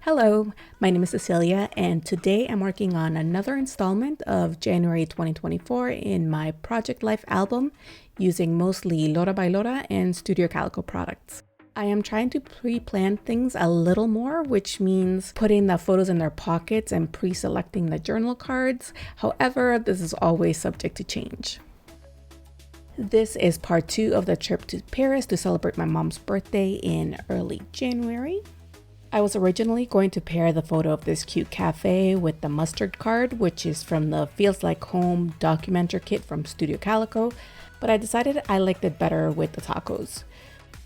Hello, my name is Cecilia, and today I'm working on another installment of January 2024 in my Project Life album using mostly Lora by Lora and Studio Calico products. I am trying to pre-plan things a little more, which means putting the photos in their pockets and pre-selecting the journal cards. However, this is always subject to change. This is part 2 of the trip to Paris to celebrate my mom's birthday in early January. I was originally going to pair the photo of this cute cafe with the mustard card, which is from the Feels Like Home documenter kit from Studio Calico, but I decided I liked it better with the tacos.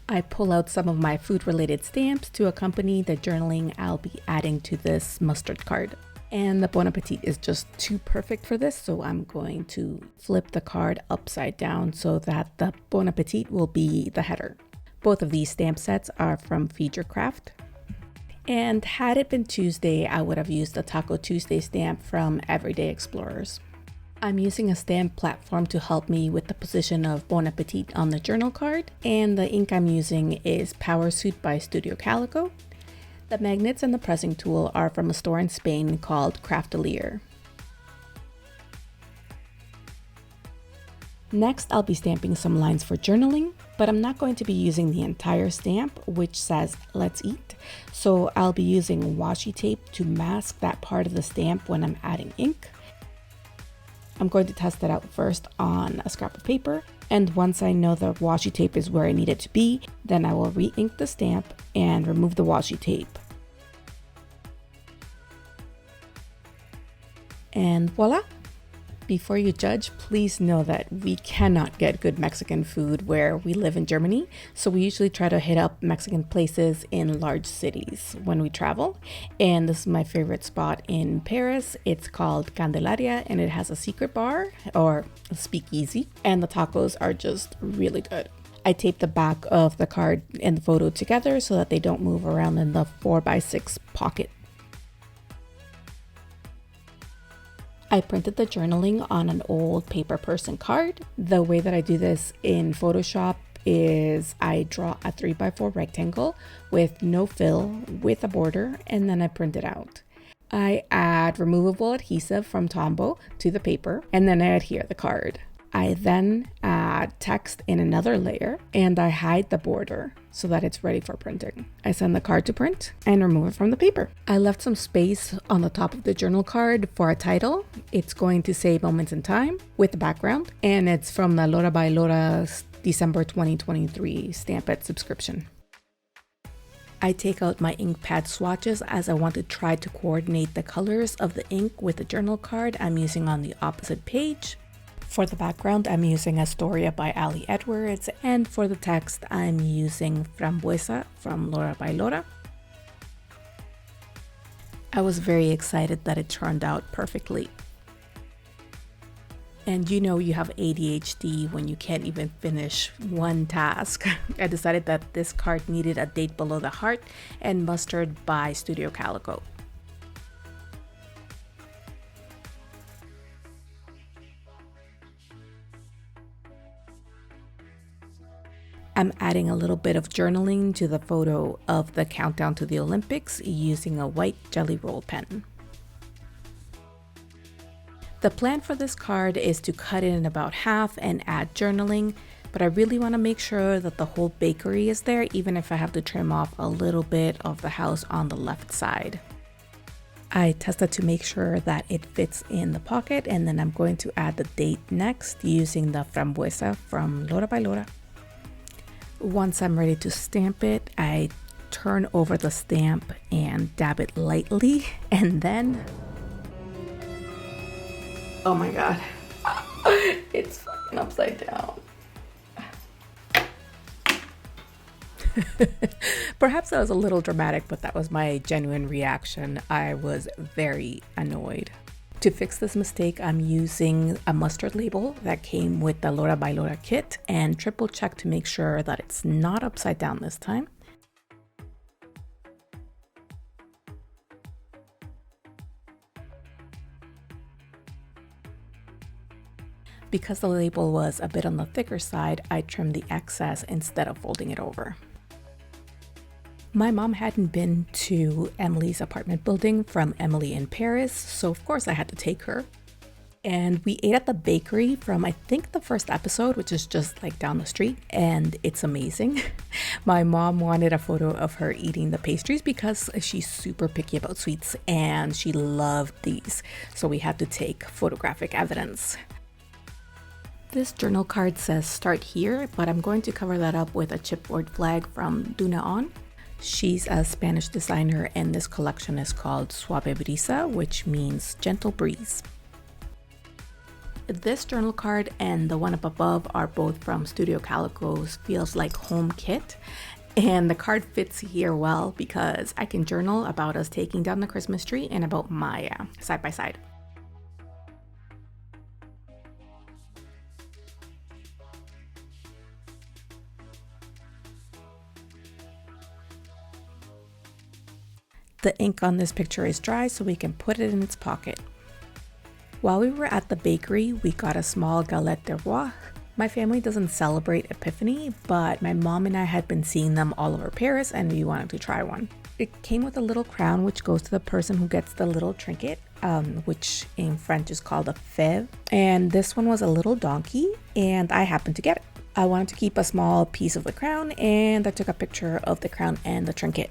I pull out some of my food-related stamps to accompany the journaling I'll be adding to this mustard card. And the Bon Appetit is just too perfect for this, so I'm going to flip the card upside down so that the Bon Appetit will be the header. Both of these stamp sets are from Feed Your Craft. And had it been Tuesday, I would have used the Taco Tuesday stamp from Everyday Explorers. I'm using a stamp platform to help me with the position of Bon Appetit on the journal card, and the ink I'm using is Power Suit by Studio Calico. The magnets and the pressing tool are from a store in Spain called Craftelier. Next, I'll be stamping some lines for journaling, but I'm not going to be using the entire stamp, which says "Let's Eat." So I'll be using washi tape to mask that part of the stamp when I'm adding ink. I'm going to test it out first on a scrap of paper, and once I know the washi tape is where I need it to be, then I will re-ink the stamp and remove the washi tape. And voila! Before you judge, please know that we cannot get good Mexican food where we live in Germany, so we usually try to hit up Mexican places in large cities when we travel. And this is my favorite spot in Paris. It's called Candelaria, and it has a secret bar, or a speakeasy, and the tacos are just really good. I tape the back of the card and the photo together so that they don't move around in the 4x6 pocket. I printed the journaling on an old paper person card. The way that I do this in Photoshop is I draw a 3x4 rectangle with no fill with a border, and then I print it out. I add removable adhesive from Tombow to the paper, and then I adhere the card. I then add text in another layer, and I hide the border so that it's ready for printing. I send the card to print and remove it from the paper. I left some space on the top of the journal card for a title. It's going to say Moments in Time with the background, and it's from the Lora by Lora December 2023 Stampet subscription. I take out my ink pad swatches as I want to try to coordinate the colors of the ink with the journal card I'm using on the opposite page. For the background, I'm using Astoria by Ali Edwards, and for the text, I'm using Frambuesa from Lora by Lora. I was very excited that it turned out perfectly. And you know you have ADHD when you can't even finish one task. I decided that this card needed a date below the heart and mustard by Studio Calico. I'm adding a little bit of journaling to the photo of the countdown to the Olympics using a white jelly roll pen. The plan for this card is to cut it in about half and add journaling, but I really want to make sure that the whole bakery is there, even if I have to trim off a little bit of the house on the left side. I tested to make sure that it fits in the pocket, and then I'm going to add the date next using the Frambuesa from Lora by Lora. Once I'm ready to stamp it, I turn over the stamp and dab it lightly, and then, oh my god, it's fucking upside down. Perhaps that was a little dramatic, but that was my genuine reaction. I was very annoyed. To fix this mistake, I'm using a mustard label that came with the Lora by Lora kit and triple check to make sure that it's not upside down this time. Because the label was a bit on the thicker side, I trimmed the excess instead of folding it over. My mom hadn't been to Emily's apartment building from Emily in Paris, so of course I had to take her. And we ate at the bakery from I think the first episode, which is just like down the street, and it's amazing. My mom wanted a photo of her eating the pastries because she's super picky about sweets and she loved these, so we had to take photographic evidence. This journal card says start here, but I'm going to cover that up with a chipboard flag from Duna On. She's a Spanish designer and this collection is called Suave Brisa, which means gentle breeze. This journal card and the one up above are both from Studio Calico's Feels Like Home kit. And the card fits here well because I can journal about us taking down the Christmas tree and about Maya side by side. The ink on this picture is dry, so we can put it in its pocket. While we were at the bakery, we got a small galette de roi. My family doesn't celebrate Epiphany, but my mom and I had been seeing them all over Paris and we wanted to try one. It came with a little crown which goes to the person who gets the little trinket, which in French is called a fève. And this one was a little donkey and I happened to get it. I wanted to keep a small piece of the crown and I took a picture of the crown and the trinket.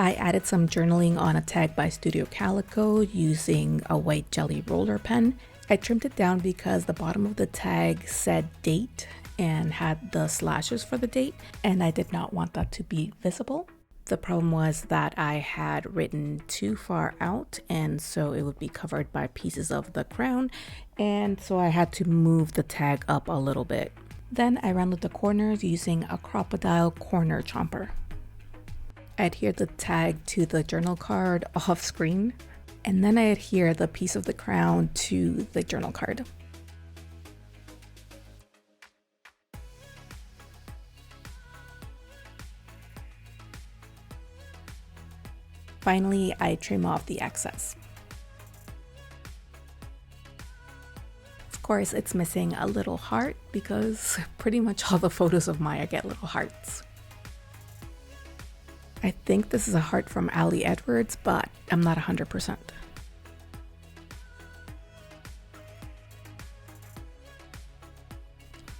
I added some journaling on a tag by Studio Calico using a white jelly roller pen. I trimmed it down because the bottom of the tag said date and had the slashes for the date, and I did not want that to be visible. The problem was that I had written too far out, and so it would be covered by pieces of the crown, and so I had to move the tag up a little bit. Then I rounded the corners using a crocodile corner chomper. I adhered the tag to the journal card off screen, and then I adhere the piece of the crown to the journal card. Finally, I trim off the excess. Of course, it's missing a little heart because pretty much all the photos of Maya get little hearts. I think this is a heart from Ali Edwards, but I'm not 100%.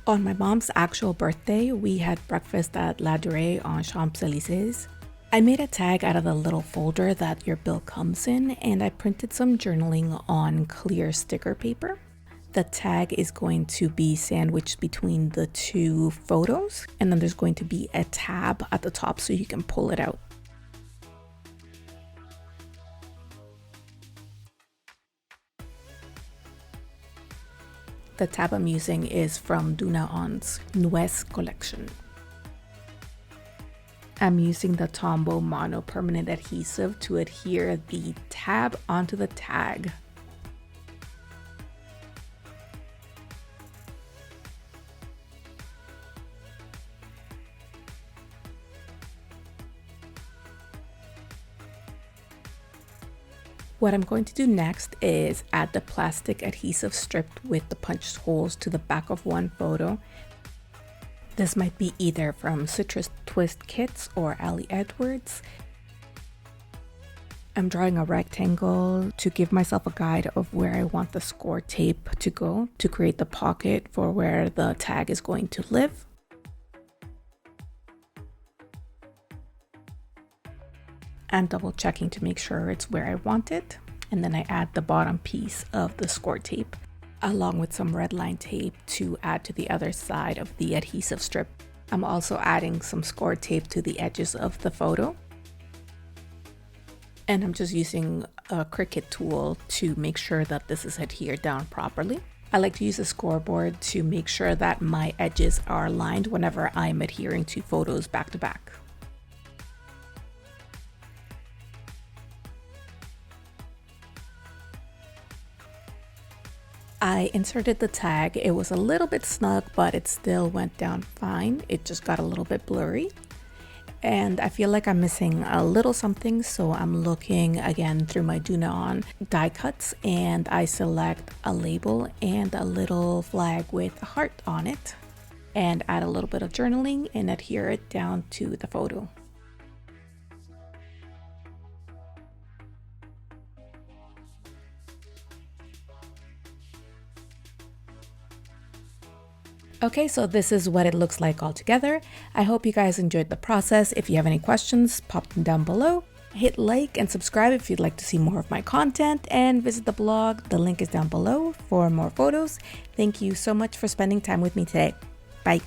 On my mom's actual birthday, we had breakfast at La Durée on Champs-Élysées. I made a tag out of the little folder that your bill comes in, and I printed some journaling on clear sticker paper. The tag is going to be sandwiched between the two photos, and then there's going to be a tab at the top so you can pull it out. The tab I'm using is from Duna On's Nuez collection. I'm using the Tombow Mono Permanent Adhesive to adhere the tab onto the tag. What I'm going to do next is add the plastic adhesive strip with the punched holes to the back of one photo. This might be either from Citrus Twist Kits or Ali Edwards. I'm drawing a rectangle to give myself a guide of where I want the score tape to go to create the pocket for where the tag is going to live. I'm double checking to make sure it's where I want it, and then I add the bottom piece of the score tape along with some red line tape to add to the other side of the adhesive strip. I'm also adding some score tape to the edges of the photo, and I'm just using a Cricut tool to make sure that this is adhered down properly. I like to use a scoreboard to make sure that my edges are aligned whenever I'm adhering to photos back to back. I inserted the tag. It was a little bit snug, but it still went down fine. It just got a little bit blurry. and I feel like I'm missing a little something, so I'm looking again through my Do Not On die cuts, and I select a label and a little flag with a heart on it, and add a little bit of journaling and adhere it down to the photo. Okay, so this is what it looks like all together. I hope you guys enjoyed the process. If you have any questions, pop them down below. Hit like and subscribe if you'd like to see more of my content, and visit the blog. The link is down below for more photos. Thank you so much for spending time with me today. Bye.